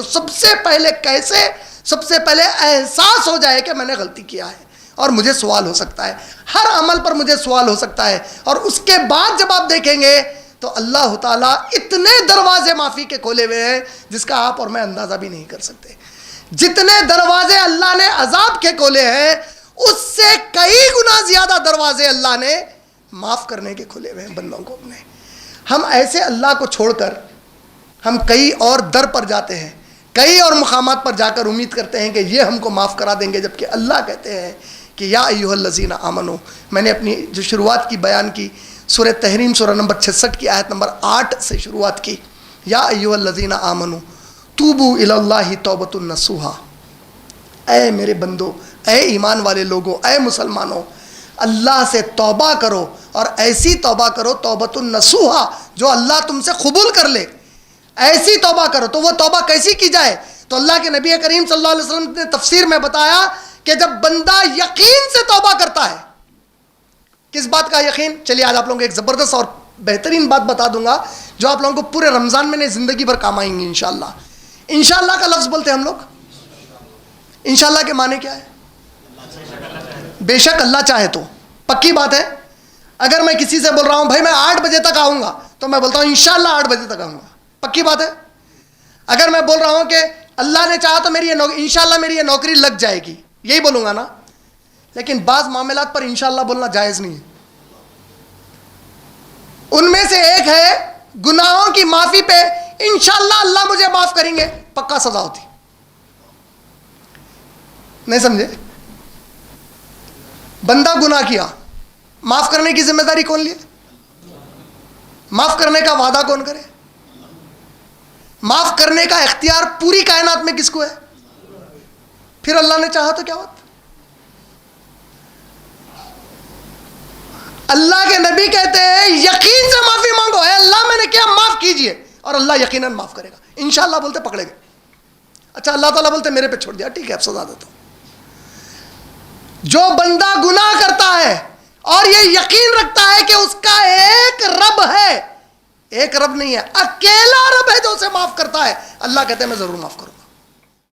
سب سے پہلے احساس ہو جائے کہ میں نے غلطی کیا ہے اور مجھے سوال ہو سکتا ہے، ہر عمل پر مجھے سوال ہو سکتا ہے، اور اس کے بعد جب آپ دیکھیں گے تو اللہ تعالیٰ اتنے دروازے معافی کے کھولے ہوئے ہیں جس کا آپ اور میں اندازہ بھی نہیں کر سکتے۔ جتنے دروازے اللہ نے عذاب کے کھولے ہیں اس سے کئی گنا زیادہ دروازے اللہ نے معاف کرنے کے کھولے ہوئے ہیں بندوں کو اپنے۔ ہم ایسے اللہ کو چھوڑ کر ہم کئی اور در پر جاتے ہیں، کئی اور مقامات پر جا کر امید کرتے ہیں کہ یہ ہم کو معاف کرا دیں گے، جبکہ اللہ کہتے ہیں کہ یا ایھا الذین آمنو۔ میں نے اپنی جو شروعات کی بیان کی سورہ تحریم سورہ نمبر 66 کی آیت نمبر 8 سے شروعات کی، یا ایھا الذین آمنو توبوا الی اللہ توبۃ نصوحا۔ اے میرے بندو، اے ایمان والے لوگوں، اے مسلمانوں، اللہ سے توبہ کرو، اور ایسی توبہ کرو توبۃ نصوحا جو اللہ تم سے قبول کر لے۔ ایسی توبہ کرو، تو وہ توبہ کیسی کی جائے؟ تو اللہ کے نبی کریم صلی اللہ علیہ وسلم نے تفسیر میں بتایا کہ جب بندہ یقین سے توبہ کرتا ہے۔ کس بات کا یقین؟ چلیے آج آپ لوگوں کو ایک زبردست اور بہترین بات بتا دوں گا جو آپ لوگوں کو پورے رمضان میں زندگی بھر کام آئیں گے انشاءاللہ۔ انشاءاللہ کا لفظ بولتے ہیں ہم لوگ، انشاءاللہ کے معنی کیا ہے؟ بے شک اللہ چاہے تو، پکی بات ہے۔ اگر میں کسی سے بول رہا ہوں بھائی میں 8 بجے تک آؤں گا، تو میں بولتا ہوں انشاءاللہ 8 بجے تک آؤں گا، پکی بات ہے۔ اگر میں بول رہا ہوں کہ اللہ نے چاہا تو میری انشاءاللہ میری یہ نوکری لگ جائے گی، یہی بولوں گا نا۔ لیکن بعض معاملات پر انشاءاللہ بولنا جائز نہیں ہے۔ ان میں سے ایک ہے گناہوں کی معافی پہ انشاءاللہ اللہ مجھے معاف کریں گے، پکا سزا ہوتی۔ نہیں سمجھے؟ بندہ گناہ کیا، معاف کرنے کی ذمہ داری کون لیے؟ معاف کرنے کا وعدہ کون کرے؟ معاف کرنے کا اختیار پوری کائنات میں کس کو ہے؟ پھر اللہ نے چاہا تو کیا بات؟ اللہ کے نبی کہتے ہیں یقین سے معافی مانگو، اے اللہ میں نے کیا معاف کیجئے، اور اللہ یقیناً معاف کرے گا۔ انشاءاللہ بولتے پکڑے گئے، اچھا اللہ تعالیٰ بولتے میرے پہ چھوڑ دیا، ٹھیک ہے اب سزا دیتا ہوں۔ جو بندہ گناہ کرتا ہے اور یہ یقین رکھتا ہے کہ اس کا ایک رب ہے، ایک رب نہیں ہے، اکیلا رب ہے جو اسے معاف کرتا ہے، اللہ کہتے ہیں میں ضرور معاف کروں گا۔